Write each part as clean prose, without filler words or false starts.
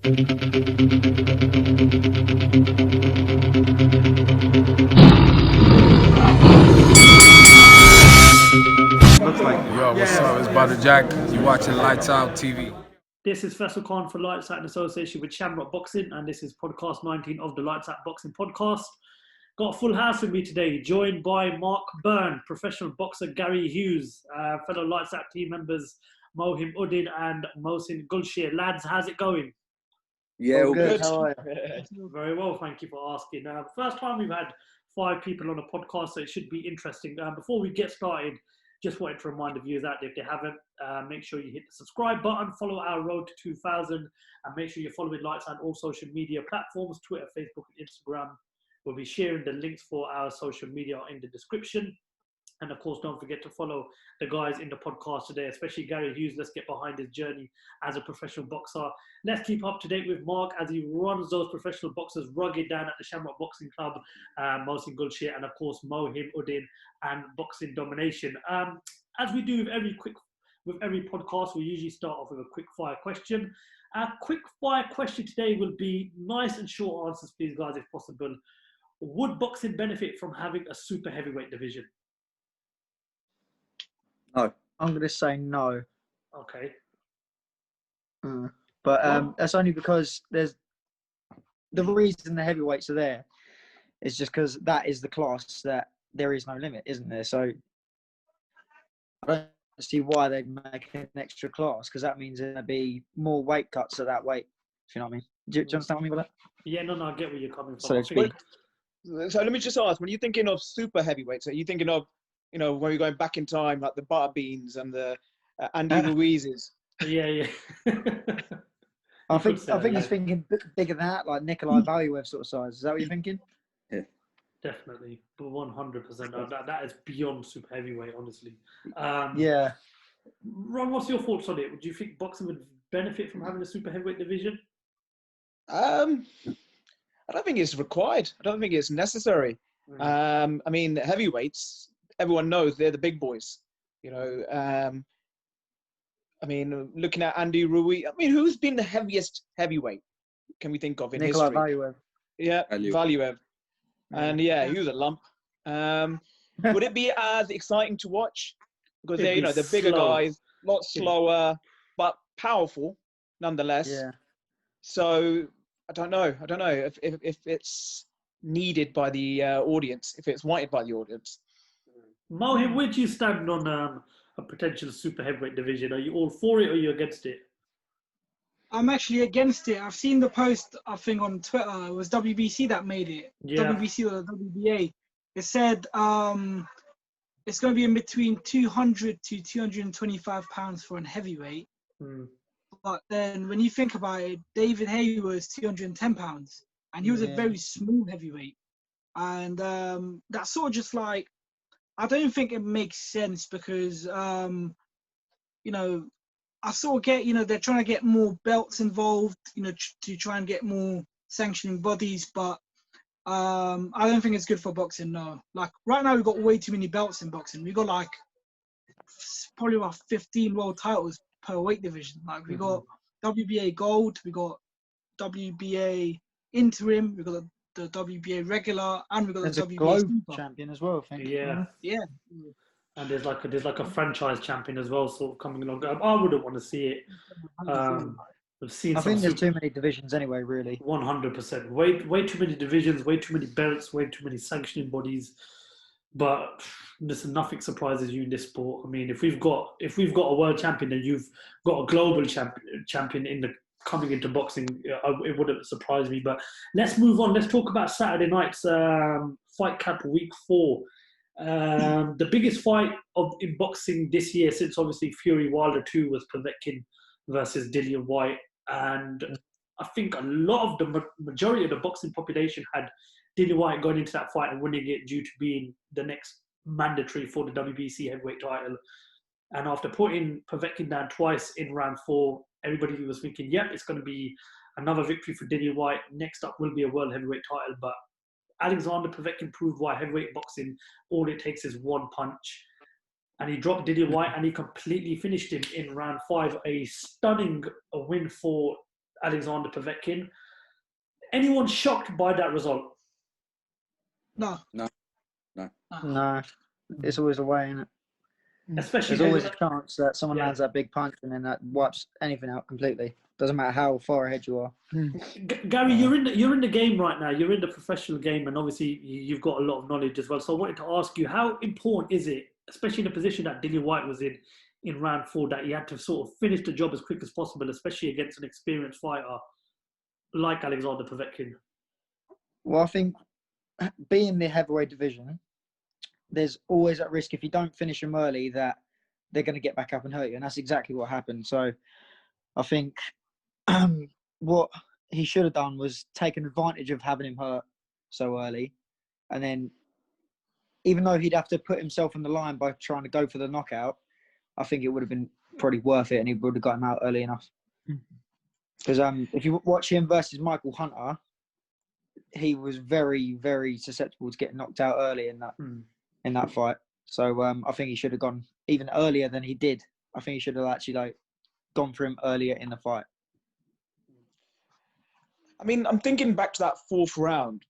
Looks like it. Yo, what's up? It's Brother Jack. You watching Lights Out TV. This is Faisal Khan for Lights Out in association with Shamrock Boxing, and this is podcast 19 of the Lights Out Boxing podcast. Got a full house with me today, joined by Mark Byrne, professional boxer Gary Hughes, fellow Lights Out team members Mohim, Uddin and Mohsin, Gulsher. Lads, how's it going? Yeah, all good. How are you? Very well, thank you for asking. First time we've had 5 people on a podcast, so it should be interesting. Before we get started, just wanted to remind the viewers out there, if they haven't, make sure you hit the subscribe button, follow our road to 2,000, and make sure you're following Lights on all social media platforms, Twitter, Facebook, and Instagram. We'll be sharing the links for our social media in the description. And of course, don't forget to follow the guys in the podcast today, especially Gary Hughes. Let's get behind his journey as a professional boxer. Let's keep up to date with Mark as he runs those professional boxers rugged down at the Shamrock Boxing Club, Mohsin, Gulsher, and of course Mohim, Uddin, and Boxing Domination. As we do with every podcast, we usually start off with a quick fire question. Our quick fire question today will be nice and short answers, please, guys, if possible. Would boxing benefit from having a super heavyweight division? No. I'm going to say no. Okay. But that's only because there's the reason the heavyweights are there is just because that is the class that there is no limit, isn't there? So I don't see why they'd make an extra class, because that means there'll be more weight cuts at that weight. If you know what I mean? Do you understand what I mean by that? Yeah, no, I get where you're coming from. So to speak. So let me just ask, when you're thinking of super heavyweights, are you thinking of, you know, when we're going back in time, like the Butter Beans and the Andy Ruizes? Yeah. I think he's thinking bigger than that, like Nikolai Valuev sort of size. Is that what you're thinking? Yeah. Definitely, but 100%. That is beyond super heavyweight, honestly. Yeah. Ron, what's your thoughts on it? Do you think boxing would benefit from having a super heavyweight division? I don't think it's required. I don't think it's necessary. I mean, heavyweights, everyone knows they're the big boys. You know, I mean, looking at Andy Ruiz, I mean, who's been the heaviest heavyweight? Can we think of in Nikolai history? Valuev. Yeah, Valuev. And yeah, he was a lump. Would it be as exciting to watch? Because they're, you know, the bigger guys, a lot slower, but powerful nonetheless. Yeah. So I don't know if it's needed by the audience, if it's wanted by the audience. Mohim, where do you stand on a potential super heavyweight division? Are you all for it or are you against it? I'm actually against it. I've seen the post, I think, on Twitter. It was WBC that made it. Yeah. WBC or WBA. It said it's going to be in between 200 to 225 pounds for a heavyweight. But then when you think about it, David Hay was 210 pounds. And he was a very small heavyweight. And that's sort of just like, I don't think it makes sense because, you know, I sort of get, you know, they're trying to get more belts involved, you know, to try and get more sanctioning bodies, but I don't think it's good for boxing, no. Like, right now we've got way too many belts in boxing. We've got, like, probably about 15 world titles per weight division. Like, we got WBA Gold, we got WBA Interim, we got the WBA Regular, and we got There's the a WBA Globe Super. champion as well, I think. Yeah. Yeah. And there's like a franchise champion as well, sort of coming along. I wouldn't want to see it. I've seen. I think there's too many divisions anyway, really. 100%. Way too many divisions, way too many belts, way too many sanctioning bodies. But listen, nothing surprises you in this sport. I mean, if we've got a world champion and you've got a global champion in the coming into boxing, it wouldn't surprise me. But let's move on. Let's talk about Saturday night's Fight Camp Week 4. The biggest fight in boxing this year, since obviously Fury Wilder 2, was Povetkin versus Dillian Whyte, and I think a lot of the majority of the boxing population had Dillian Whyte going into that fight and winning it due to being the next mandatory for the WBC heavyweight title. And after putting Povetkin down twice in round 4, everybody was thinking, yep, it's going to be another victory for Dillian Whyte. Next up will be a world heavyweight title, but Alexander Povetkin proved why heavyweight boxing, all it takes is one punch. And he dropped Dillian Whyte and he completely finished him in round 5. A stunning win for Alexander Povetkin. Anyone shocked by that result? No. No, it's always a way, isn't it? Especially There's always a chance that someone Yeah. lands that big punch and then that wipes anything out completely. Doesn't matter how far ahead you are. Gary, you're in the game right now. You're in the professional game, and obviously you've got a lot of knowledge as well. So I wanted to ask you, how important is it, especially in the position that Dillian Whyte was in round 4, that he had to sort of finish the job as quick as possible, especially against an experienced fighter like Alexander Povetkin? Well, I think being the heavyweight division, there's always that risk if you don't finish them early that they're going to get back up and hurt you, and that's exactly what happened. So I think what he should have done was taken advantage of having him hurt so early, and then even though he'd have to put himself on the line by trying to go for the knockout, I think it would have been probably worth it, and he would have got him out early enough. Because if you watch him versus Michael Hunter, he was very, very susceptible to getting knocked out early in that fight. So I think he should have gone even earlier than he did. I think he should have actually gone for him earlier in the fight. I mean, I'm thinking back to that 4th round.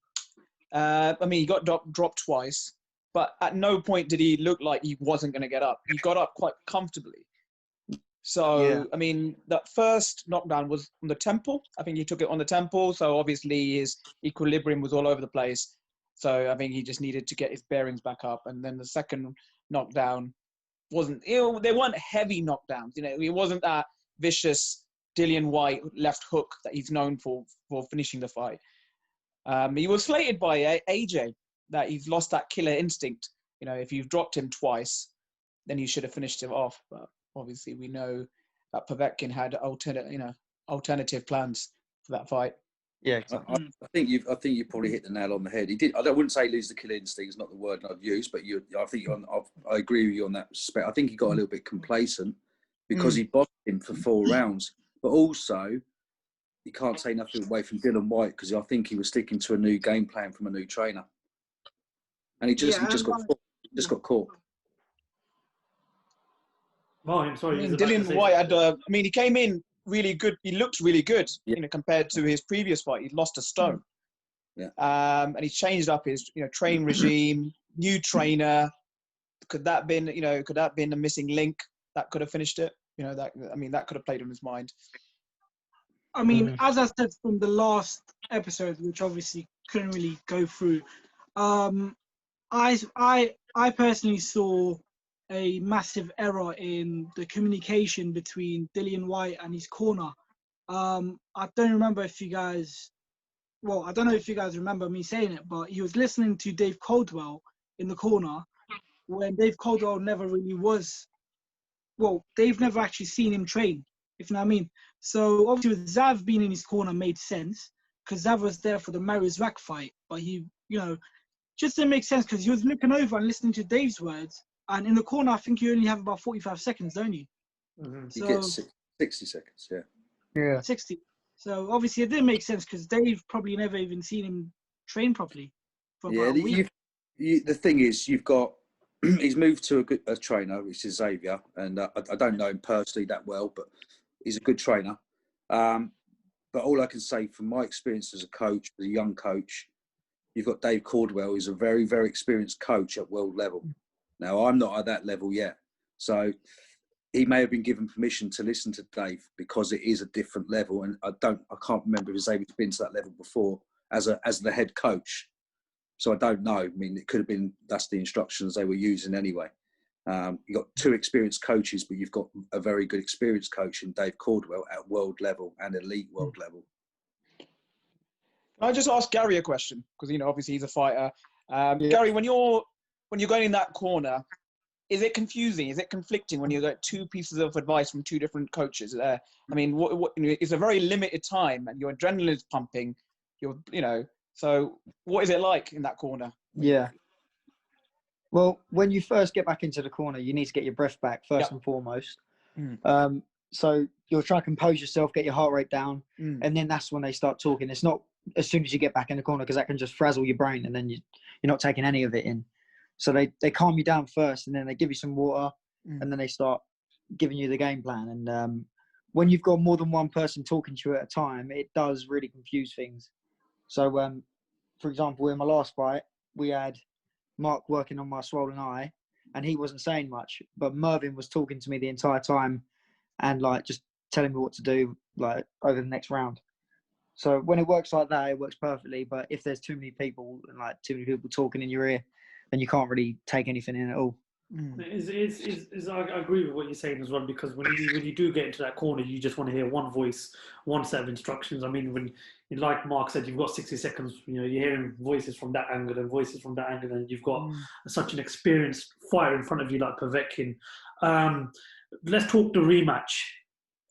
I mean, he got dropped twice, but at no point did he look like he wasn't going to get up. He got up quite comfortably. So, yeah. I mean, that first knockdown was on the temple. I think he took it on the temple. So obviously his equilibrium was all over the place. So I think he just needed to get his bearings back up. And then the second knockdown wasn't, they weren't heavy knockdowns. It wasn't that vicious Dillian Whyte left hook that he's known for finishing the fight. He was slated by AJ that he's lost that killer instinct. If you've dropped him twice, then you should have finished him off. But obviously, we know that Povetkin had alternative plans for that fight. Yeah, exactly. I think you probably hit the nail on the head. He did. I wouldn't say lose the killer instinct is not the word I've used, but I agree with you on that respect. I think he got a little bit complacent because he boxed him for 4 rounds, but also you can't take nothing away from Dillian Whyte because I think he was sticking to a new game plan from a new trainer, and he just got caught. Mohim, sorry. Dillian Whyte he came in really good. He looked really good, compared to his previous fight. He lost a stone. Yeah. And he's changed up his, training regime, new trainer. Could that been a missing link that could have finished it? That could have played on his mind. I mean, as I said from the last episode, which obviously couldn't really go through, I personally saw a massive error in the communication between Dillian Whyte and his corner. I don't remember if you guys, I don't know if you guys remember me saying it, but he was listening to Dave Caldwell in the corner when Dave Caldwell never really was, they've never actually seen him train, if you know what I mean. So obviously with Zav being in his corner made sense because Zav was there for the Maris-Rak fight, but he, just didn't make sense because he was looking over and listening to Dave's words. And in the corner, I think you only have about 45 seconds, don't you? You get 60 seconds, yeah. 60. So obviously it didn't make sense because Dave probably never even seen him train properly for about a week. The thing is, you've got, he's moved to a trainer, which is Xavier, and I don't know him personally that well, but he's a good trainer. But all I can say from my experience as a coach, as a young coach, you've got Dave Caldwell, who's a very, very experienced coach at world level. Now, I'm not at that level yet. So he may have been given permission to listen to Dave because it is a different level. And I can't remember if Xavier's been to that level before as the head coach. So I don't know. I mean, it could have been, that's the instructions they were using anyway. You've got 2 experienced coaches, but you've got a very good experienced coach in Dave Caldwell at world level and elite world level. Can I just ask Gary a question? Because, obviously he's a fighter. Gary, when you're going in that corner, is it confusing? Is it conflicting when you get 2 pieces of advice from 2 different coaches? I mean, it's a very limited time and your adrenaline is pumping. So what is it like in that corner? Yeah. Well, when you first get back into the corner, you need to get your breath back first and foremost. So you'll try to compose yourself, get your heart rate down, and then that's when they start talking. It's not as soon as you get back in the corner because that can just frazzle your brain and then you're not taking any of it in. So they calm you down first and then they give you some water and then they start giving you the game plan. And when you've got more than one person talking to you at a time, it does really confuse things. So, for example, in my last fight, we had Mark working on my swollen eye, and he wasn't saying much, but Mervyn was talking to me the entire time and like just telling me what to do like over the next round. So when it works like that, it works perfectly. But if there's too many people and like too many people talking in your ear, then you can't really take anything in at all. I agree with what you're saying as well, because when you do get into that corner, you just want to hear one voice, one set of instructions. I mean, when, like Mark said, you've got 60 seconds, you're hearing voices from that angle and voices from that angle, and you've got such an experienced fighter in front of you like Povetkin. Let's talk the rematch.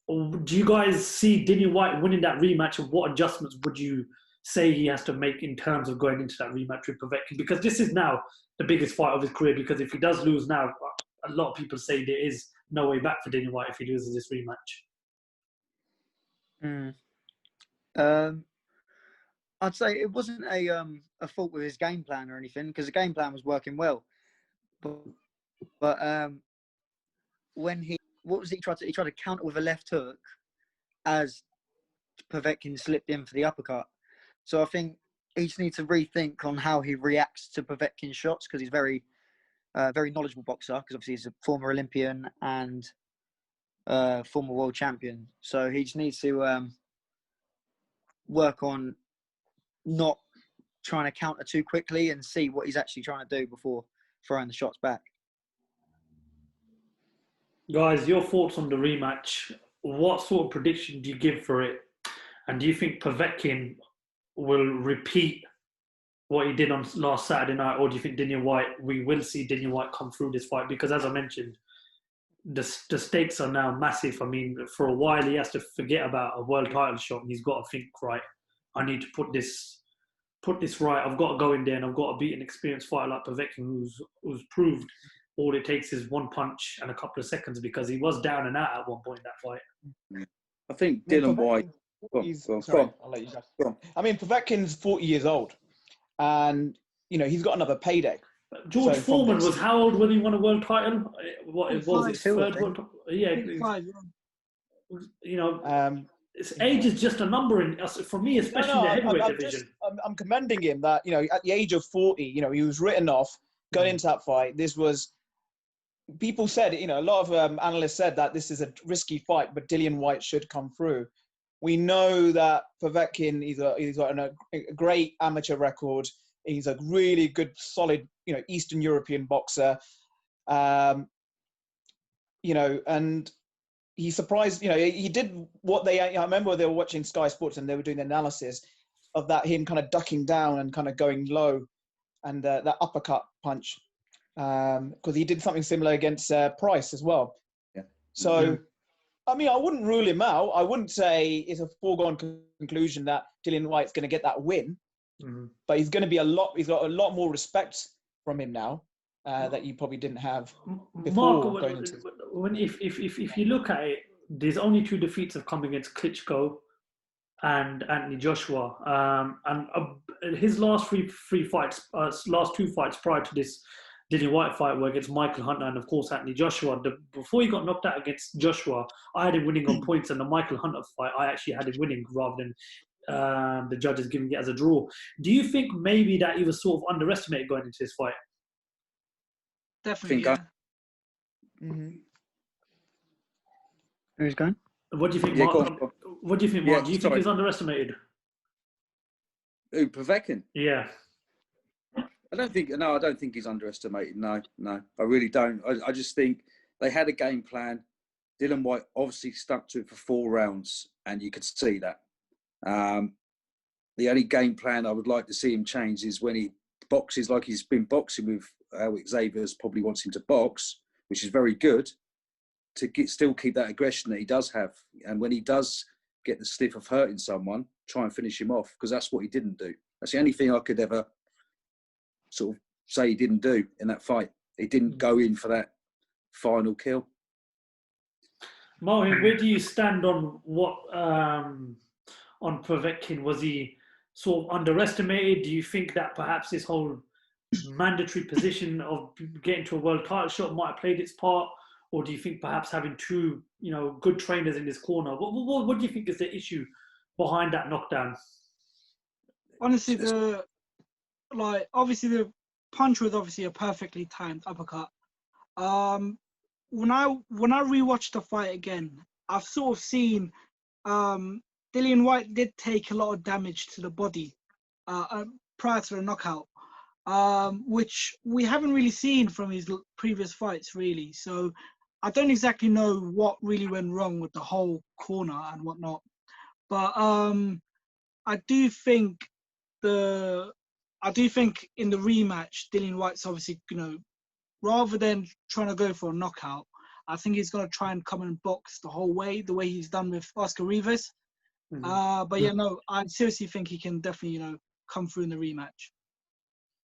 Do you guys see Dillian Whyte winning that rematch, and what adjustments would you say he has to make in terms of going into that rematch with Povetkin? Because this is now the biggest fight of his career, because if he does lose now, a lot of people say there is no way back for Dillian Whyte if he loses this rematch. I'd say it wasn't a fault with his game plan or anything, because the game plan was working well. But when he tried to counter with a left hook as Povetkin slipped in for the uppercut. So I think he just needs to rethink on how he reacts to Povetkin's shots, because he's very knowledgeable boxer, because obviously he's a former Olympian and former world champion. So he just needs to work on not trying to counter too quickly and see what he's actually trying to do before throwing the shots back. Guys, your thoughts on the rematch? What sort of prediction do you give for it? And do you think Povetkin will repeat what he did on last Saturday night, or do you think we will see Dillian Whyte come through this fight? Because as I mentioned, the stakes are now massive. I mean, for a while he has to forget about a world title shot, and he's got to think, right, I need to put this right. I've got to go in there and I've got to beat an experienced fighter like Povetkin, who's proved all it takes is one punch and a couple of seconds, because he was down and out at one point in that fight. I think Dillian Whyte. Sorry, I'll let you go. I mean, Povetkin's 40 years old, and he's got another payday. George Foreman was how old when he won a world title? What it was, his third world title? Yeah. Age is just a number for me, especially in the heavyweight division. I'm commending him that at the age of 40, he was written off going into that fight. This was. People said, a lot of analysts said that this is a risky fight, but Dillian Whyte should come through. We know that Povetkin, he's got a great amateur record. He's a really good, solid, Eastern European boxer. And he surprised, he did what I remember they were watching Sky Sports and they were doing the analysis of that, him kind of ducking down and kind of going low, and that uppercut punch. Because he did something similar against Price as well. Yeah. So, I mean, I wouldn't rule him out. I wouldn't say it's a foregone conclusion that Dillian Whyte's going to get that win. But he's going to be he's got a lot more respect from him now that you probably didn't have before. Mark, if you look at it, there's only 2 defeats have come against Klitschko and Anthony Joshua. And his last three fights, last 2 fights prior to this Dillian Whyte fight were against Michael Hunter and, of course, Anthony Joshua. Before he got knocked out against Joshua, I had him winning on points, and the Michael Hunter fight, I actually had him winning rather than the judges giving it as a draw. Do you think maybe that he was sort of underestimated going into this fight? Definitely, yeah. Who's going? What do you think, Mark? What do you think, Mark? Do you think he's underestimated? Who, Povetkin? Yeah. I don't think he's underestimated. No, I really don't. I just think they had a game plan. Dillian Whyte obviously stuck to it for 4 rounds, and you could see that. The only game plan I would like to see him change is when he boxes like he's been boxing with how Xavier's probably wants him to box, which is very good, to still keep that aggression that he does have. And when he does get the stiff of hurting someone, try and finish him off, because that's what he didn't do. That's the only thing I could ever sort of say he didn't do in that fight. He didn't go in for that final kill. Mohim, where do you stand on what on Povetkin? Was he sort of underestimated? Do you think that perhaps this whole mandatory position of getting to a world title shot might have played its part? or do you think perhaps having two, good trainers in his corner? What do you think is the issue behind that knockdown? Honestly, obviously the punch was obviously a perfectly timed uppercut. When I rewatched the fight again, I've sort of seen Dillian Whyte did take a lot of damage to the body prior to the knockout, which we haven't really seen from his previous fights, really. So I don't exactly know what really went wrong with the whole corner and whatnot. But I do think in the rematch, Dillian Whyte's obviously, rather than trying to go for a knockout, I think he's going to try and come and box the whole way, the way he's done with Oscar Rivas. But yeah, no, I seriously think he can definitely, come through in the rematch.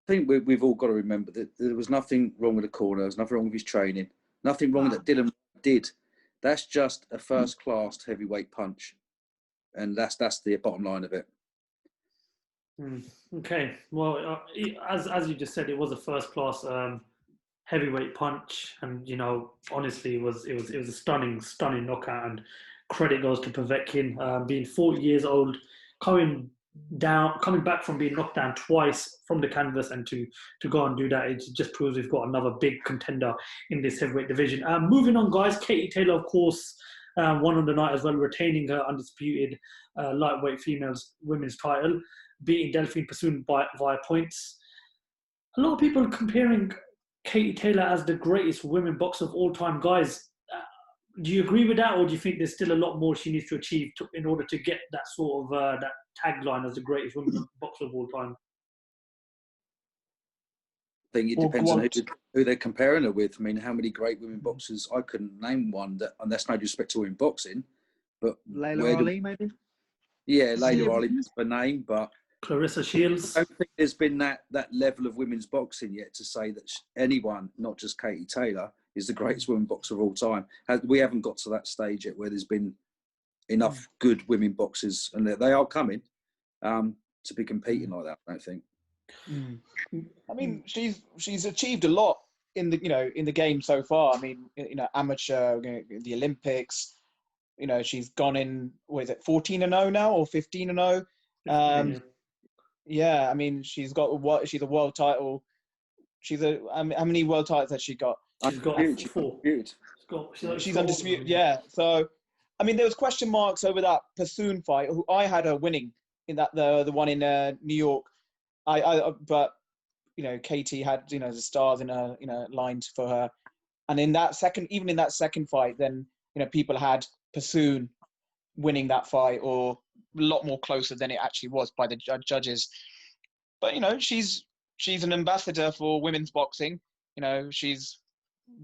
I think we've all got to remember that there was nothing wrong with the corner. There was nothing wrong with his training. Nothing wrong that Dillian did. That's just a first-class heavyweight punch, and that's the bottom line of it. Okay. Well, as you just said, it was a first-class heavyweight punch, and honestly, it was a stunning knockout. And credit goes to Povetkin, being 40 years old, coming back from being knocked down twice from the canvas, and to go and do that, it just proves we've got another big contender in this heavyweight division. Moving on, guys. Katie Taylor, of course, won on the night as well, retaining her undisputed lightweight women's title, beating Delphine Persoon via points. A lot of people are comparing Katie Taylor as the greatest women boxer of all time. Guys, do you agree with that, or do you think there's still a lot more she needs to achieve in order to get that sort of that tagline as the greatest women boxer of all time? I think it depends on who they're comparing her with. I mean, how many great women boxers? I couldn't name one, and that's no disrespect to women boxing, but Layla Ali, maybe? Yeah, Layla Ali is the name, but Clarissa Shields. I don't think there's been that level of women's boxing yet to say that anyone, not just Katie Taylor, is the greatest women boxer of all time. We haven't got to that stage yet where there's been enough good women boxers, and they are coming to be competing like that, I don't think. I mean, she's achieved a lot in the game so far. I mean, amateur, the Olympics. She's gone in. What is it, 14-0 now, or 15-0? Yeah, I mean, she's got she's a world title. How many world titles has she got? She's got 4. She's undisputed. Yeah. So, I mean, there was question marks over that Persoon fight. Who I had her winning in that the one in New York. But Katie had the stars in her lines for her, and in that second fight, then people had Persoon winning that fight, or a lot more closer than it actually was by the judges. But she's an ambassador for women's boxing. She's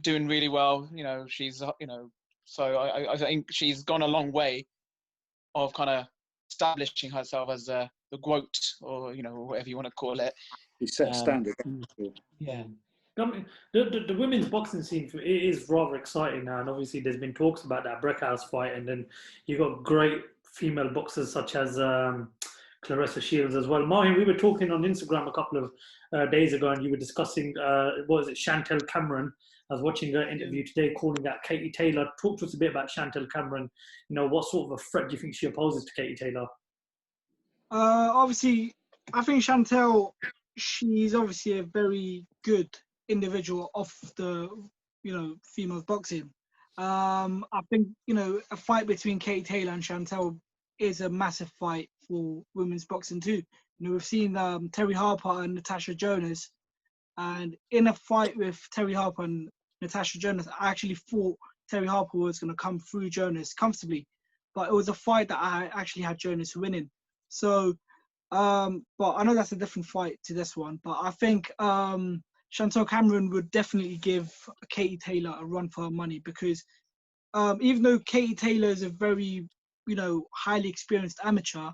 doing really well. She's so I think she's gone a long way of kind of establishing herself as the GOAT, or whatever you want to call it. He set standard. Yeah. I mean, the women's boxing scene is rather exciting now, and obviously there's been talks about that Breckhouse fight, and then you've got great female boxers such as Clarissa Shields as well. Mohim, we were talking on Instagram a couple of days ago, and you were discussing, Chantel Cameron. I was watching her interview today calling out Katie Taylor. Talk to us a bit about Chantel Cameron. What sort of a threat do you think she poses to Katie Taylor? Obviously, I think Chantel, she's obviously a very good individual off the, females boxing. I think, a fight between Katie Taylor and Chantel is a massive fight for women's boxing too. We've seen Terry Harper and Natasha Jonas, and in a fight with Terry Harper and Natasha Jonas, I actually thought Terry Harper was going to come through Jonas comfortably, but it was a fight that I actually had Jonas winning. So, but I know that's a different fight to this one, but I think Chantel Cameron would definitely give Katie Taylor a run for her money, because even though Katie Taylor is a very, highly experienced amateur,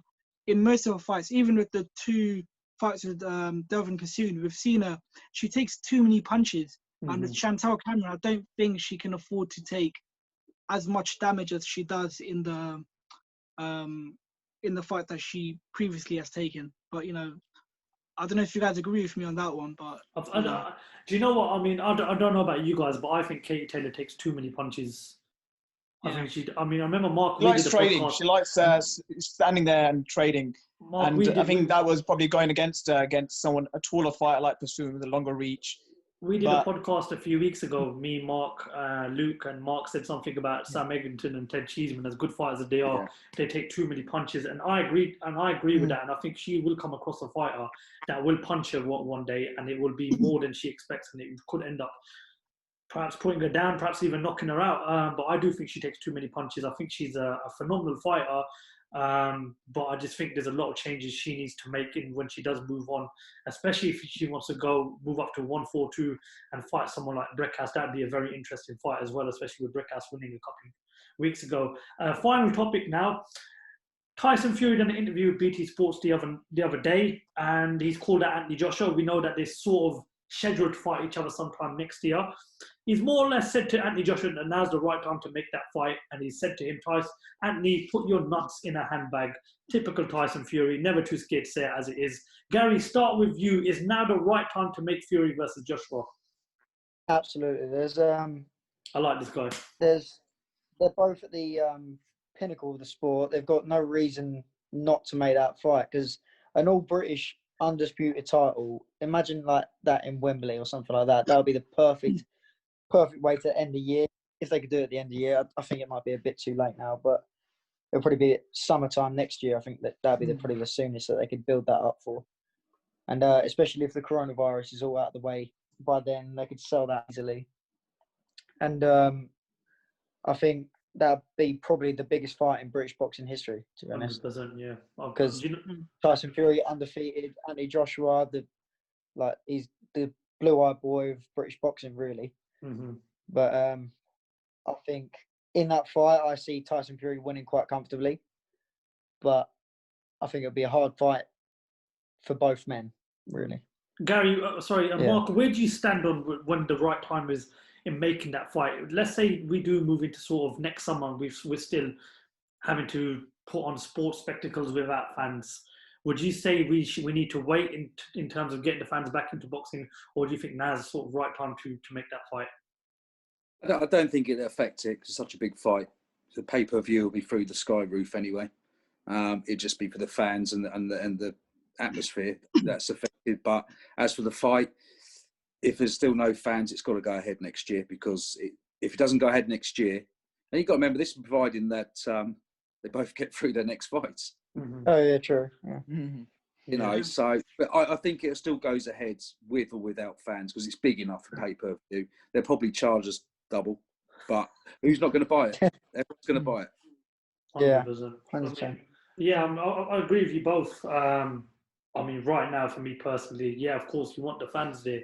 in most of her fights, even with the 2 fights with Delphine Persoon, we've seen her, she takes too many punches. And with Chantel Cameron, I don't think she can afford to take as much damage as she does in the fight that she previously has taken. But I don't know if you guys agree with me on that one, but do you know what I mean? I don't know about you guys, but I think Katie Taylor takes too many punches. I think she. I mean, I remember Mark. She likes trading. She likes standing there and trading. Mark, and I think that was probably going against someone, a taller fighter like Pursuing with a longer reach. We did a podcast a few weeks ago. Me, Mark, Luke, and Mark said something about Sam Eglinton and Ted Cheeseman, as good fighters as they are. They take too many punches, and I agree. And I agree with that. And I think she will come across a fighter that will punch her one day, and it will be more than she expects, and it could end up perhaps putting her down, perhaps even knocking her out. But I do think she takes too many punches. I think she's a phenomenal fighter. But I just think there's a lot of changes she needs to make in when she does move on, especially if she wants to move up to 142 and fight someone like Breckhast. That'd be a very interesting fight as well, especially with Breckhast winning a couple of weeks ago. Final topic now. Tyson Fury did an interview with BT Sports the other day, and he's called out Anthony Joshua. We know that they're sort of scheduled to fight each other sometime next year. He's more or less said to Anthony Joshua that now's the right time to make that fight, and he said to him, Anthony, put your nuts in a handbag. Typical Tyson Fury, never too scared to say it as it is. Gary, start with you. Is now the right time to make Fury versus Joshua? Absolutely. I like this guy. They're both at the pinnacle of the sport. They've got no reason not to make that fight, because an all-British undisputed title, imagine like that in Wembley or something like that. That would be the perfect way to end the year. If they could do it at the end of the year, I think it might be a bit too late now, but it'll probably be summertime next year. I think that'd be probably the soonest that they could build that up for. And especially if the coronavirus is all out of the way by then, they could sell that easily. And I think that'd be probably the biggest fight in British boxing history, to be honest. 100%, yeah. Because Tyson Fury undefeated, Anthony Joshua, he's the blue-eyed boy of British boxing, really. Mm-hmm. But I think in that fight, I see Tyson Fury winning quite comfortably. But I think it'll be a hard fight for both men, really. Gary, Mark, where do you stand on when the right time is in making that fight? Let's say we do move into sort of next summer, we're still having to put on sports spectacles without fans. Would you say we need to wait in terms of getting the fans back into boxing, or do you think now's the sort of right time to make that fight? I don't think it'll affect it, 'cause it's such a big fight. The pay-per-view will be through the sky roof anyway. It'd just be for the fans and the atmosphere that's affected. But as for the fight, if there's still no fans, it's got to go ahead next year, because if it doesn't go ahead next year, and you've got to remember this, providing that they both get through their next fights. Mm-hmm. Oh yeah, true. Yeah. Mm-hmm. You know, so but I think it still goes ahead with or without fans, because it's big enough for pay-per-view. They'll probably charge us double, but who's not going to buy it? Everyone's going to buy it. Yeah, 100%. Yeah, I agree with you both. I mean, right now, for me personally, yeah, of course, you want the fans there,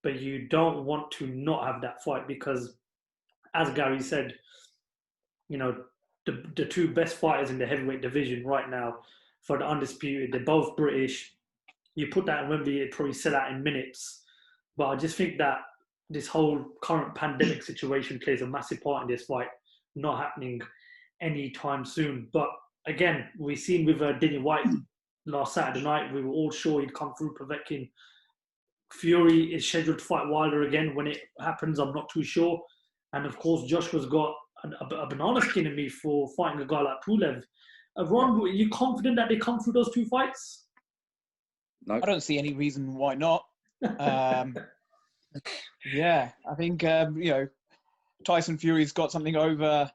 but you don't want to not have that fight, because, as Gary said, you know, the two best fighters in the heavyweight division right now for the Undisputed, they're both British. You put that in Wembley, it'd probably sell out in minutes. But I just think that this whole current pandemic situation plays a massive part in this fight not happening anytime soon. But again, we've seen with Dillian Whyte last Saturday night, we were all sure he'd come through Povetkin. Fury is scheduled to fight Wilder again. When it happens, I'm not too sure. And of course, Joshua's got a banana skin in me for fighting a guy like Pulev. Ron, are you confident that they come through those two fights? No. I don't see any reason why not. Yeah, I think, Tyson Fury's got something over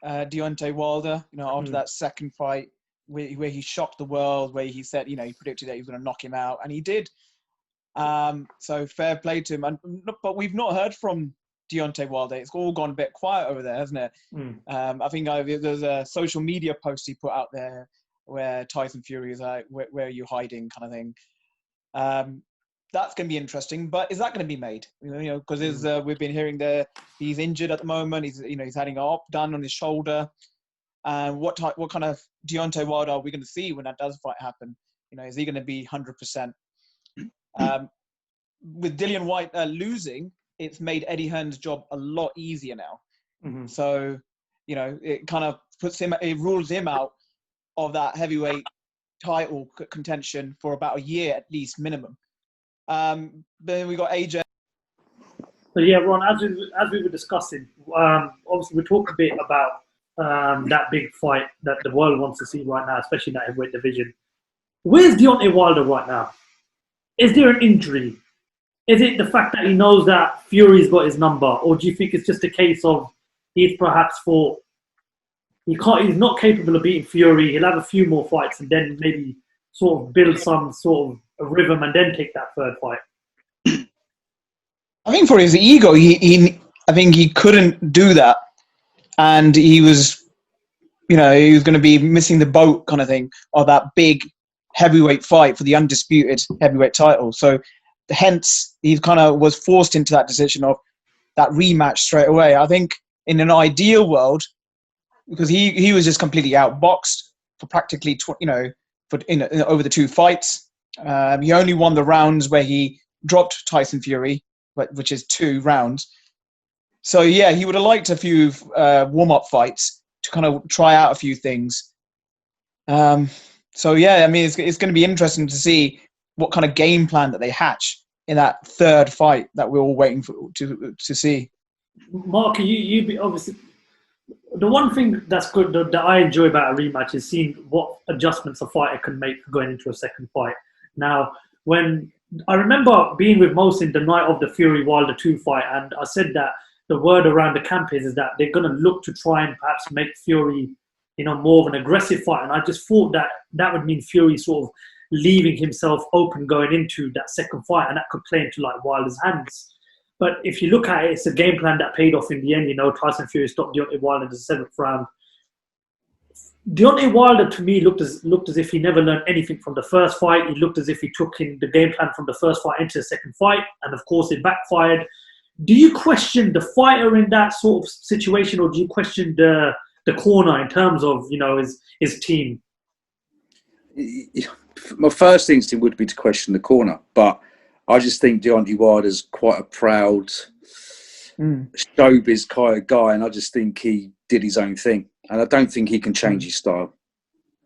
Deontay Wilder, after that second fight where he shocked the world, where he said, he predicted that he was going to knock him out, and he did. So fair play to him. But we've not heard from Deontay Wilder. It's all gone a bit quiet over there, hasn't it? I think there's a social media post he put out there where Tyson Fury is like, where are you hiding, kind of thing. That's going to be interesting, but is that going to be made? Because we've been hearing that he's injured at the moment. He's having an op done on his shoulder. What kind of Deontay Wilder are we going to see when that does fight happen? Is he going to be 100%? With Dillian Whyte losing, it's made Eddie Hearn's job a lot easier now. Mm-hmm. So, it kind of it rules him out of that heavyweight title contention for about a year at least minimum. Then we got AJ. So yeah, Ron, as we were discussing, obviously we talked a bit about that big fight that the world wants to see right now, especially in that heavyweight division. Where's Deontay Wilder right now? Is there an injury? Is it the fact that he knows that Fury's got his number, or do you think it's just a case of he's perhaps thought he's not capable of beating Fury, he'll have a few more fights and then maybe sort of build some sort of a rhythm and then take that third fight? I think for his ego, I think he couldn't do that, and he was going to be missing the boat kind of thing of that big heavyweight fight for the undisputed heavyweight title. So hence he kind of was forced into that decision of that rematch straight away. I think in an ideal world, because he was just completely outboxed for practically over the two fights. He only won the rounds where he dropped Tyson Fury, which is 2 rounds. So yeah, he would have liked a few warm-up fights to kind of try out a few things. So yeah, I mean, it's going to be interesting to see what kind of game plan that they hatch in that third fight that we're all waiting for to see. Mark, you be obviously the one thing that's good that I enjoy about a rematch is seeing what adjustments a fighter can make going into a second fight. Now, when I remember being with Mohsin the night of the Fury Wilder 2 fight, and I said that the word around the camp is that they're going to look to try and perhaps make Fury, more of an aggressive fight. And I just thought that would mean Fury sort of leaving himself open going into that second fight, and that could play into like Wilder's hands. But if you look at it, it's a game plan that paid off in the end. Tyson Fury stopped Deontay Wilder in the 7th round. Deontay Wilder, to me, looked as if he never learned anything from the first fight. He looked as if he took in the game plan from the first fight into the second fight, and of course it backfired. Do you question the fighter in that sort of situation, or do you question the corner in terms of his team? My first instinct would be to question the corner, but I just think Deontay Wilder's quite a proud showbiz kind of guy, and I just think he did his own thing, and I don't think he can change his style.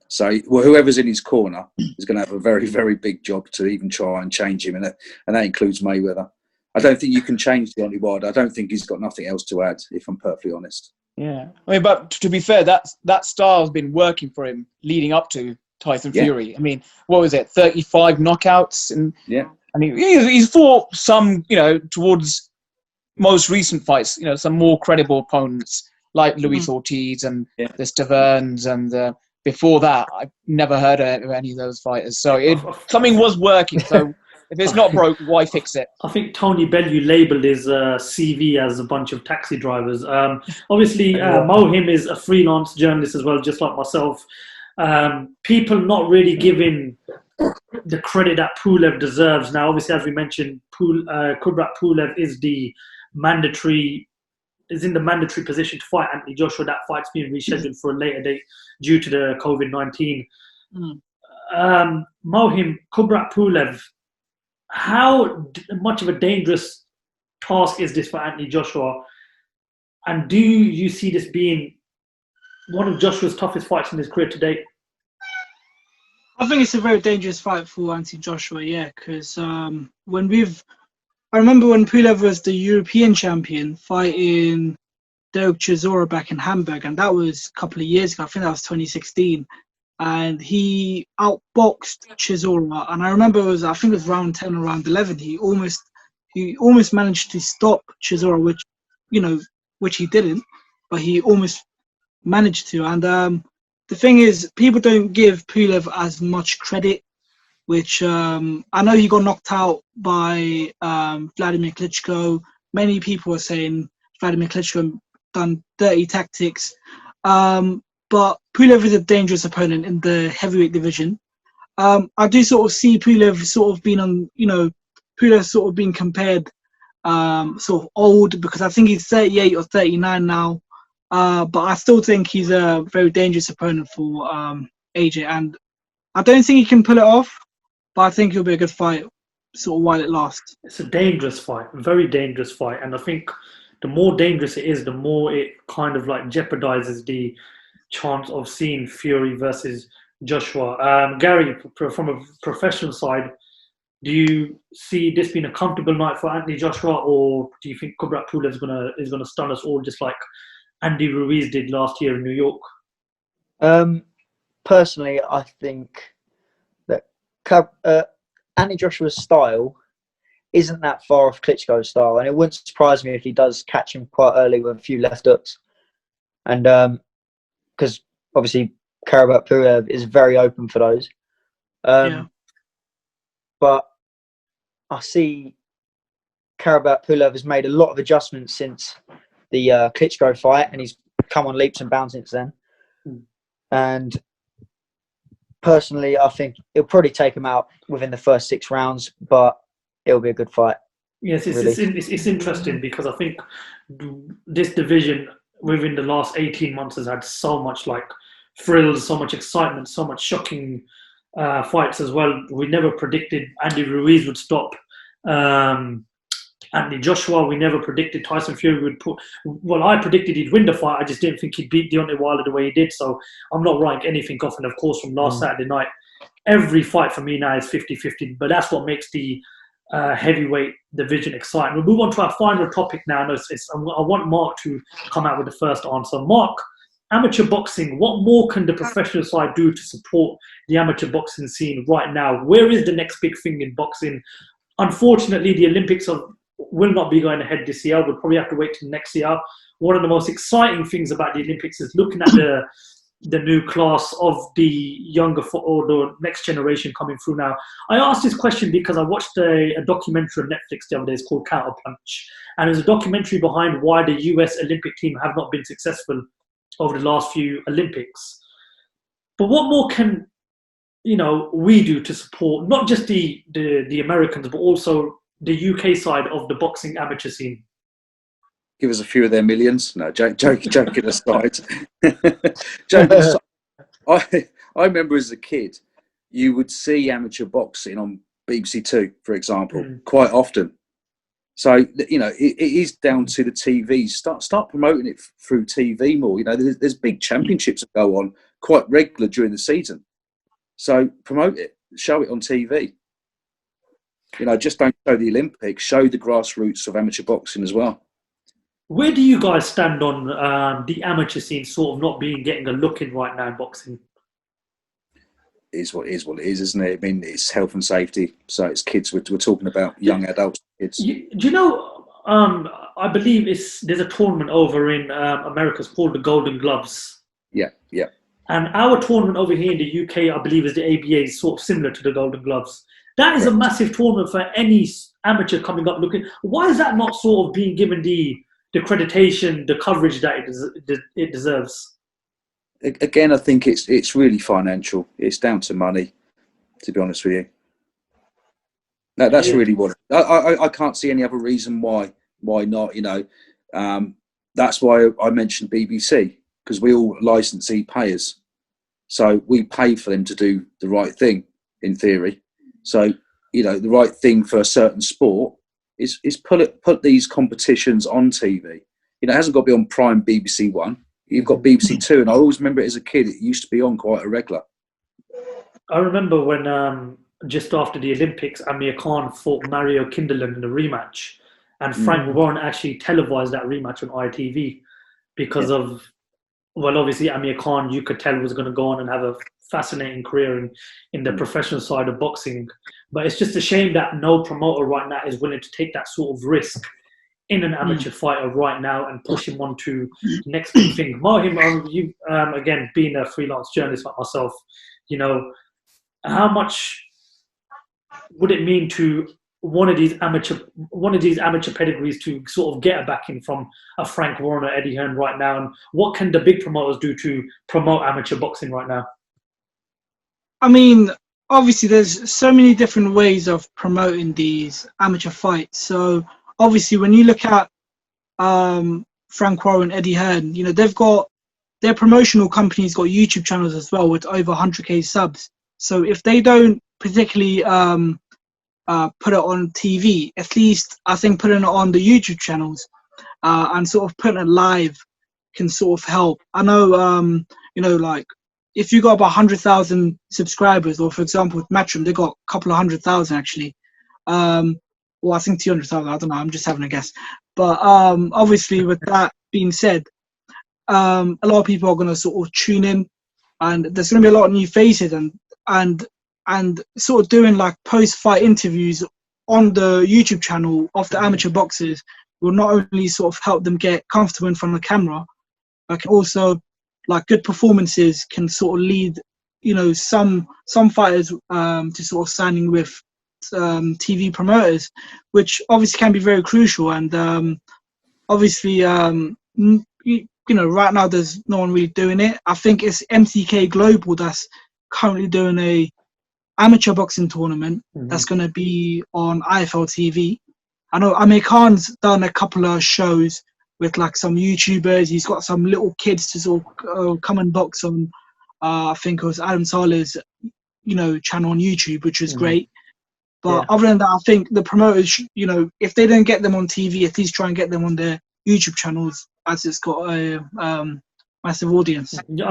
So, whoever's in his corner is going to have a very, very big job to even try and change him, and that includes Mayweather. I don't think you can change Deontay Wilder. I don't think he's got nothing else to add, if I'm perfectly honest. Yeah, I mean, but to be fair, that style's been working for him leading up to Tyson Fury. I mean, what was it, 35 knockouts? And yeah, I mean, he's fought some, towards most recent fights, some more credible opponents like Luis Ortiz and the Taverns, and before that, I've never heard of any of those fighters. So something was working. So if it's not broke, why fix it? I think Tony Bellew labelled his CV as a bunch of taxi drivers. Obviously, Mohim is a freelance journalist as well, just like myself. People not really giving the credit that Pulev deserves. Now, obviously, as we mentioned, Kubrat Pulev is in the mandatory position to fight Anthony Joshua. That fight's being rescheduled for a later date due to the COVID-19. Mohim, Kubrat Pulev, how much of a dangerous task is this for Anthony Joshua? And do you see this being one of Joshua's toughest fights in his career to date? I think it's a very dangerous fight for Anthony Joshua, yeah, because I remember when Pulev was the European champion fighting Derek Chisora back in Hamburg, and that was a couple of years ago. I think that was 2016. And he outboxed Chisora, and I remember I think it was round 10 or round 11. He almost managed to stop Chisora, which he didn't, but he almost managed to. And the thing is, people don't give Pulev as much credit, which I know he got knocked out by Vladimir Klitschko. Many people are saying Vladimir Klitschko done dirty tactics. But Pulev is a dangerous opponent in the heavyweight division. I do sort of see Pulev sort of being on, Pulev sort of being compared sort of old, because I think he's 38 or 39 now. But I still think he's a very dangerous opponent for AJ. And I don't think he can pull it off, but I think it'll be a good fight sort of while it lasts. It's a dangerous fight, a very dangerous fight. And I think the more dangerous it is, the more it kind of like jeopardizes the chance of seeing Fury versus Joshua. Gary, from a professional side, do you see this being a comfortable night for Anthony Joshua, or do you think Kubrat Pulev is gonna stun us all just like Andy Ruiz did last year in New York? Personally, I think that Anthony Joshua's style isn't that far off Klitschko's style, and it wouldn't surprise me if he does catch him quite early with a few left hooks. And because obviously Karabat Pulev is very open for those. But I see Karabat Pulev has made a lot of adjustments since the Klitschko fight, and he's come on leaps and bounds since then. And personally, I think it'll probably take him out within the first 6 rounds, but it'll be a good fight. Yes, it's interesting because I think this division within the last 18 months has had so much like thrills, so much excitement, so much shocking fights as well. We never predicted Andy Ruiz would stop Anthony Joshua. We never predicted Tyson Fury would I predicted he'd win the fight. I just didn't think he'd beat Deontay Wilder the way he did. So I'm not writing anything off. And of course, from last Saturday night, every fight for me now is 50-50. But that's what makes the heavyweight division exciting. We'll move on to our final topic now. I want Mark to come out with the first answer. Mark, amateur boxing, what more can the professional side do to support the amateur boxing scene right now? Where is the next big thing in boxing? Unfortunately, the Olympics will not be going ahead this year. We'll probably have to wait till next year. One of the most exciting things about the Olympics is looking at the new class of the younger or the next generation coming through now. I asked this question because I watched a documentary on Netflix the other day. It's called Counterpunch. And there's a documentary behind why the US Olympic team have not been successful over the last few Olympics. But what more can we do to support not just the Americans, but also the UK side of the boxing amateur scene? Give us a few of their millions. No, joking aside. Joking aside. I remember as a kid, you would see amateur boxing on BBC Two, for example, quite often. So, it is down to the TV. Start promoting it through TV more. There's big championships that go on quite regular during the season. So promote it, show it on TV. Just don't show the Olympics, show the grassroots of amateur boxing as well. Where do you guys stand on the amateur scene sort of not getting a look in right now in boxing? It is what it is, isn't it? I mean, it's health and safety. So it's kids. We're talking about young adults, kids. Do you know, I believe there's a tournament over in America. It's called the Golden Gloves. Yeah. And our tournament over here in the UK, I believe, is the ABA, is sort of similar to the Golden Gloves. That is a massive tournament for any amateur coming up looking. Why is that not sort of being given the accreditation, the coverage that it deserves? Again, I think it's really financial. It's down to money, to be honest with you. That's really what I can't see any other reason why not. That's why I mentioned BBC, because we all licensee payers, so we pay for them to do the right thing in theory. So the right thing for a certain sport is put these competitions on TV. It hasn't got to be on Prime BBC One. You've got BBC Two, and I always remember it as a kid. It used to be on quite a regular. I remember when just after the Olympics, Amir Khan fought Mario Kindelan in a rematch, and Frank Warren actually televised that rematch on ITV because of, obviously Amir Khan, you could tell, was going to go on and have a fascinating career in the professional side of boxing. But it's just a shame that no promoter right now is willing to take that sort of risk in an amateur fighter right now and push him on to the next big thing. Mohim, you again, being a freelance journalist like myself, how much would it mean to one of these amateur pedigrees to sort of get a backing from a Frank Warren or Eddie Hearn right now? And what can the big promoters do to promote amateur boxing right now? I mean, obviously there's so many different ways of promoting these amateur fights. So obviously when you look at Frank Warren, Eddie Hearn, they've got their promotional companies got YouTube channels as well with over 100k subs. So if they don't particularly put it on TV, at least I think putting it on the YouTube channels and sort of putting it live can sort of help. I know, like if you got about 100,000 subscribers, or for example with Matchroom, they got a couple of 100,000 actually. Well, I think 200,000. I don't know. I'm just having a guess. But obviously, with that being said, a lot of people are going to sort of tune in, and there's going to be a lot of new faces, and sort of doing like post-fight interviews on the YouTube channel of the amateur boxers will not only sort of help them get comfortable in front of the camera, but also like good performances can sort of lead, you know, some fighters to sort of signing with TV promoters, which obviously can be very crucial. And obviously, you know, right now there's no one really doing it. I think it's MTK Global that's currently doing a amateur boxing tournament that's going to be on IFL TV. I know Amir Khan's done a couple of shows with like some YouTubers. He's got some little kids to sort of come and box on. I think it was Adam Saleh's, you know, channel on YouTube, which was great. But other than that, I think the promoters, you know, if they don't get them on TV, at least try and get them on their YouTube channels, as it's got a massive audience. You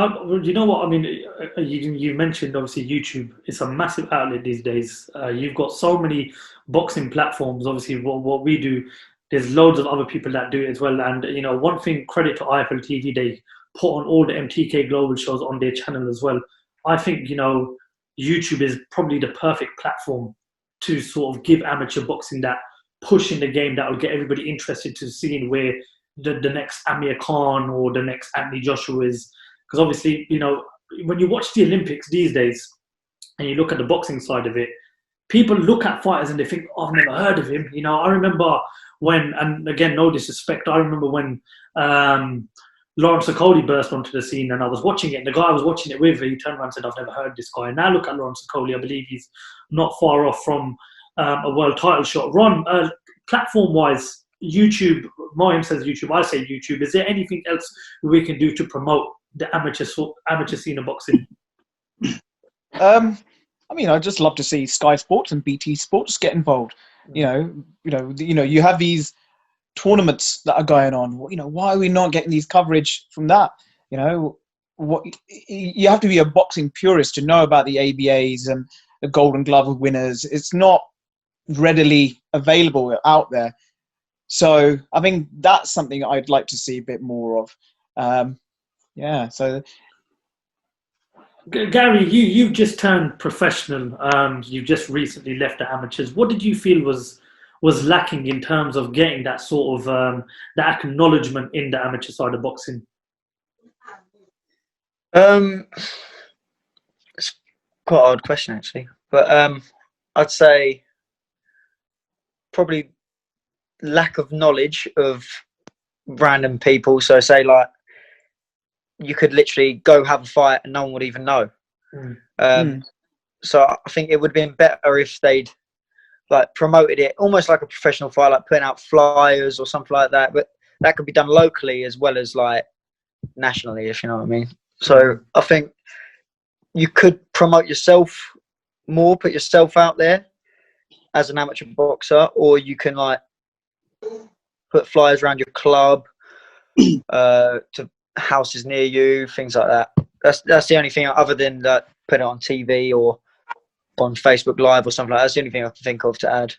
know what I mean? You mentioned obviously YouTube. It's a massive outlet these days. You've got so many boxing platforms. Obviously, what we do, there's loads of other people that do it as well. And you know, one thing, credit to IFL TV, they put on all the MTK Global shows on their channel as well. I think, you know, YouTube is probably the perfect platform to sort of give amateur boxing that push in the game that will get everybody interested to seeing where the next Amir Khan or the next Anthony Joshua is. Because obviously, you know, when you watch the Olympics these days and you look at the boxing side of it, people look at fighters and they think, oh, I've never heard of him. You know, I remember when, and again, no disrespect, I remember when Lawrence Okoli burst onto the scene and I was watching it, and the guy I was watching it with, he turned around and said, I've never heard this guy. And now look at Lawrence Okoli. I believe he's not far off from a world title shot. Ron, platform-wise, YouTube, Mohim says YouTube, I say YouTube. Is there anything else we can do to promote the amateur scene of boxing? I mean, I'd just love to see Sky Sports and BT Sports get involved. You know, you have these tournaments that are going on. You know, why are we not getting these coverage from that? You know, what you have to be a boxing purist to know about the ABAs and the Golden Glove winners. It's not readily available out there. So I think that's something I'd like to see a bit more of. So Gary, you've just turned professional. You've just recently left the amateurs. What did you feel was lacking in terms of getting that sort of that acknowledgement in the amateur side of boxing? It's quite an odd question actually, but I'd say probably lack of knowledge of random people. So say like you could literally go have a fight and no one would even know. So I think it would have been better if they'd like promoted it almost like a professional fight, like putting out flyers or something like that. But that could be done locally as well as like nationally, if you know what I mean. So I think you could promote yourself more, put yourself out there as an amateur boxer, or you can like put flyers around your club, to houses near you, things like that. That's the only thing other than put it on TV or on Facebook Live or something like that. That's the only thing I can think of to add.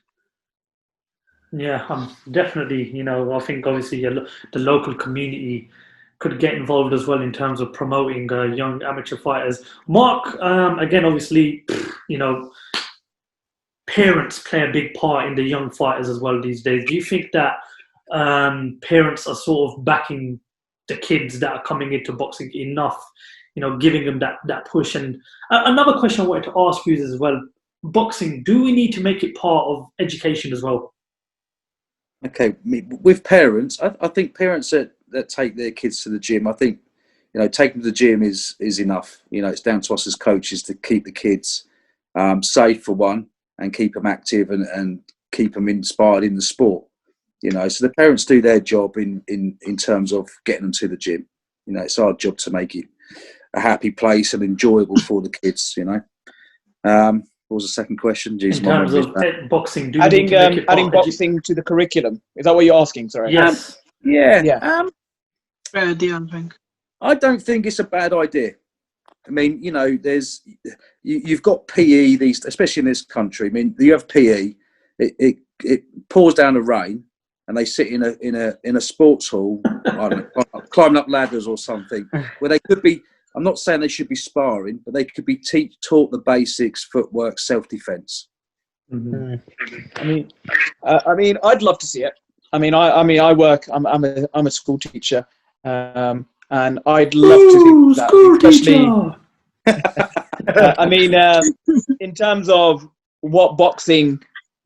Yeah, definitely. You know, I think obviously the local community could get involved as well in terms of promoting young amateur fighters. Mark, again, obviously, you know, parents play a big part in the young fighters as well these days. Do you think that parents are sort of backing the kids that are coming into boxing enough, you know, giving them that push? And another question I wanted to ask you is as well, boxing, do we need to make it part of education as well? Okay, with parents, I think parents that take their kids to the gym, I think, you know, taking them to the gym is enough. You know, it's down to us as coaches to keep the kids safe for one, and keep them active and keep them inspired in the sport. You know, so the parents do their job in terms of getting them to the gym. You know, it's our job to make it a happy place and enjoyable for the kids, you know. What was the second question? Jeez, in terms of boxing, do adding, we need to make it adding boxing to the curriculum. Is that what you're asking? Sorry. Yes. Yeah. Dion, I think. I don't think it's a bad idea. I mean, you know, you've got PE these, especially in this country. I mean, you have PE. It pours down the rain, and they sit in a sports hall, I don't know, climbing up ladders or something, where they could be. I'm not saying they should be sparring, but they could be taught the basics, footwork, self-defense. Mm-hmm. I mean, I'd love to see it. I work. I'm a school teacher, and I'd love to see that, especially. In terms of what boxing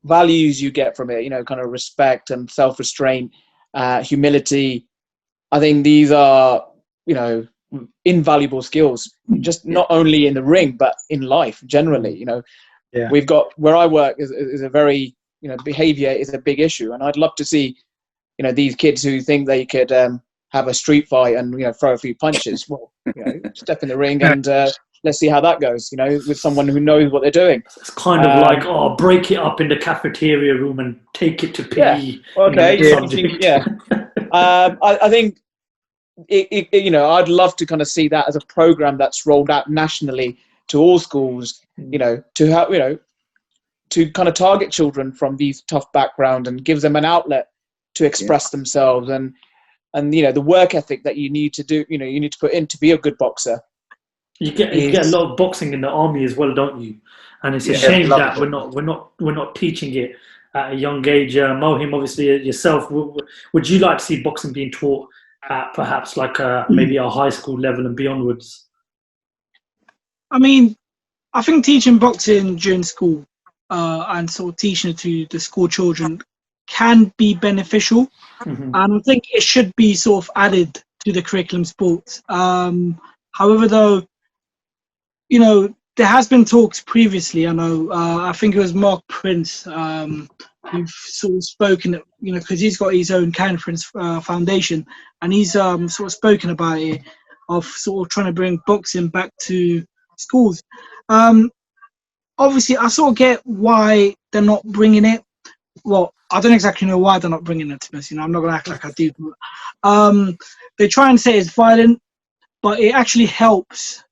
values you get from it, you know, kind of respect and self-restraint, humility. I think these are, you know, invaluable skills, just not only in the ring but in life generally. You know, we've got where I work is a very, you know, behavior is a big issue, and I'd love to see, you know, these kids who think they could have a street fight and, you know, throw a few punches. Well, you know, step in the ring and let's see how that goes, you know, with someone who knows what they're doing. It's kind of like, break it up in the cafeteria room and take it to PE. Yeah. Okay. I think, you know, I'd love to kind of see that as a program that's rolled out nationally to all schools, you know, to help, you know, to kind of target children from these tough backgrounds and gives them an outlet to express themselves and, you know, the work ethic that you need to do, you know, you need to put in to be a good boxer. You get a lot of boxing in the army as well, don't you? And it's a shame that we're not teaching it at a young age. Mohim, obviously yourself, would you like to see boxing being taught at perhaps like maybe a high school level and beyondwards? I mean, I think teaching boxing during school and sort of teaching it to the school children can be beneficial. Mm-hmm. And I think it should be sort of added to the curriculum sports. However, though, you know, there has been talks previously. I know, I think it was Mark Prince who've sort of spoken, you know, because he's got his own conference foundation, and he's sort of spoken about it, of sort of trying to bring boxing back to schools. Obviously, I sort of get why they're not bringing it. Well, I don't exactly know why they're not bringing it to us. You know, I'm not going to act like I do. But, they try and say it's violent, but it actually helps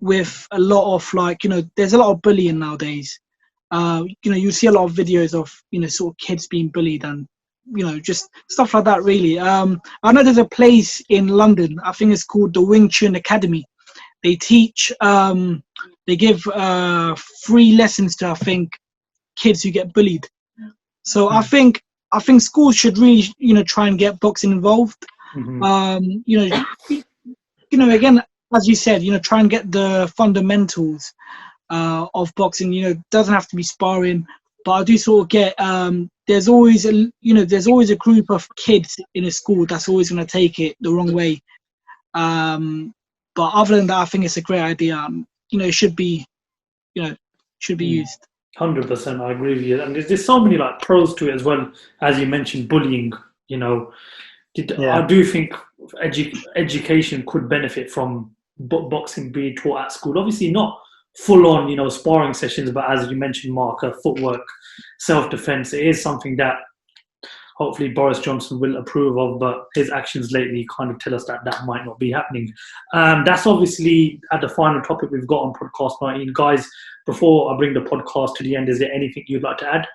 with a lot of, like, you know, there's a lot of bullying nowadays. You know, you see a lot of videos of, you know, sort of kids being bullied and, you know, just stuff like that, really. I know there's a place in London, I think it's called the Wing Chun Academy. They teach, they give free lessons to, I think, kids who get bullied. So I think schools should really, you know, try and get boxing involved. Mm-hmm. You know, again, as you said, you know, try and get the fundamentals of boxing. You know, it doesn't have to be sparring, but I do sort of get there's always a group of kids in a school that's always going to take it the wrong way. But other than that, I think it's a great idea. You know, it should be used. 100%, I agree with you. And there's so many like pros to it as well, as you mentioned, bullying. You know, I do think education could benefit from boxing being taught at school. Obviously, not full on, you know, sparring sessions, but as you mentioned, Mark, footwork, self-defense. It is something that hopefully Boris Johnson will approve of, but his actions lately kind of tell us that that might not be happening. That's obviously at the final topic we've got on podcast 19. Guys, before I bring the podcast to the end, is there anything you'd like to add?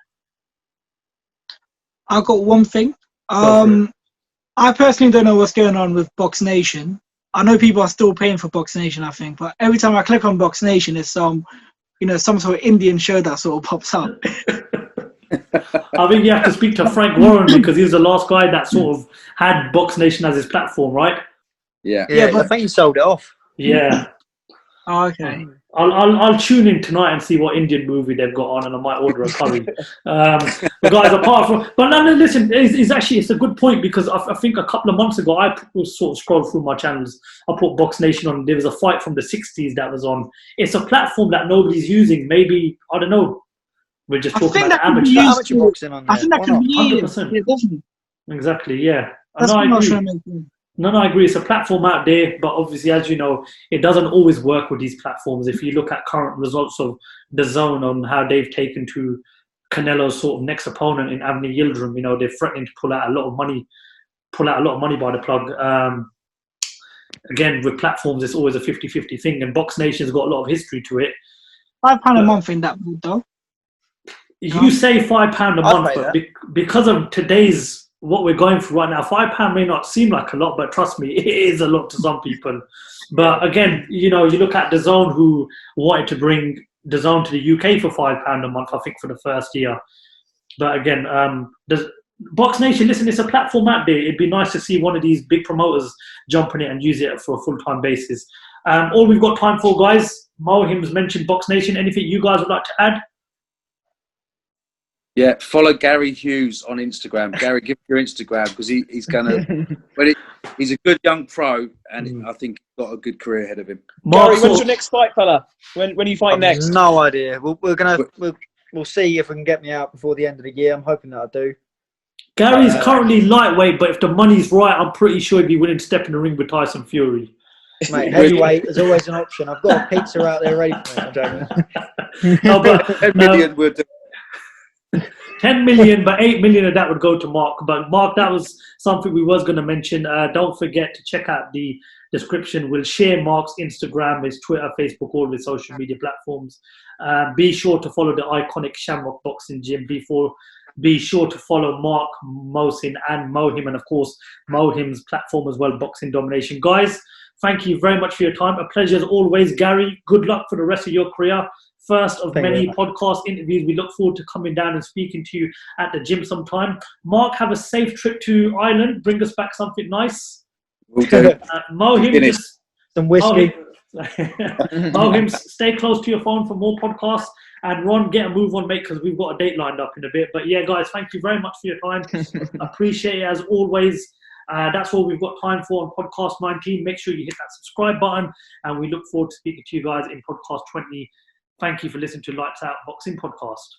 I've got one thing. I personally don't know what's going on with Box Nation. I know people are still paying for Box Nation, I think, but every time I click on Box Nation, there's some sort of Indian show that sort of pops up. I think you have to speak to Frank Warren because he's the last guy that sort of had Box Nation as his platform, right? Yeah, but I think he sold it off. Yeah. Oh, okay. I'll tune in tonight and see what Indian movie they've got on, and I might order a curry. But guys, apart from, but no, listen, it's a good point because I think a couple of months ago I sort of scrolled through my channels. I put Box Nation on. There was a fight from the '60s that was on. It's a platform that nobody's using. Maybe, I don't know. We're just talking about amateur boxing on there. I think that can be 100%. Yeah, definitely. Exactly, yeah. That's I what agree. I'm trying to make. No, I agree. It's a platform out there, but obviously, as you know, it doesn't always work with these platforms. If you look at current results of the Zone on how they've taken to Canelo's sort of next opponent in Avni Yildirim, you know, they're threatening to pull out a lot of money by the plug. again, with platforms, it's always a 50-50 thing, and Box Nation's got a lot of history to it. £5 a month in that mood, though. You say £5 a month, pay but because of today's what we're going through right now, £5 may not seem like a lot, but trust me, it is a lot to some people. But again, you look at DAZN, who wanted to bring DAZN to the UK for £5 a month, I think, for the first year. But again, Box Nation, listen, it's a platform out there. It'd be nice to see one of these big promoters jump on it and use it for a full-time basis. All we've got time for, guys, Mohim's mentioned Box Nation. Anything you guys would like to add? Yeah, follow Gary Hughes on Instagram. Gary, give your Instagram, because he's gonna. He's a good young pro, and I think he's got a good career ahead of him. Gary, when's your next fight, fella? When are you fighting next? No idea. We'll see if we can get me out before the end of the year. I'm hoping that I do. Gary's currently lightweight, but if the money's right, I'm pretty sure he'd be willing to step in the ring with Tyson Fury. Mate, heavyweight is always an option. I've got a pizza out there ready for me. No, but 10 million would. 10 million, but 8 million of that would go to Mark. But Mark, that was something we was going to mention. Don't forget to check out the description. We'll share Mark's Instagram, his Twitter, Facebook, all of his social media platforms. Be sure to follow the iconic Shamrock Boxing Gym. Be sure to follow Mark, Mohsin, and Mohim, and of course Mohim's platform as well, Boxing Domination. Guys, thank you very much for your time. A pleasure as always. Gary, good luck for the rest of your career. First of many podcast interviews. We look forward to coming down and speaking to you at the gym sometime. Mark, have a safe trip to Ireland. Bring us back something nice. We'll do. Mohim, some whiskey. Mohim, stay close to your phone for more podcasts. And Ron, get a move on, mate, because we've got a date lined up in a bit. But yeah, guys, thank you very much for your time. Appreciate it as always. That's all we've got time for on podcast 19. Make sure you hit that subscribe button, and we look forward to speaking to you guys in podcast 20. Thank you for listening to Lights Out Boxing Podcast.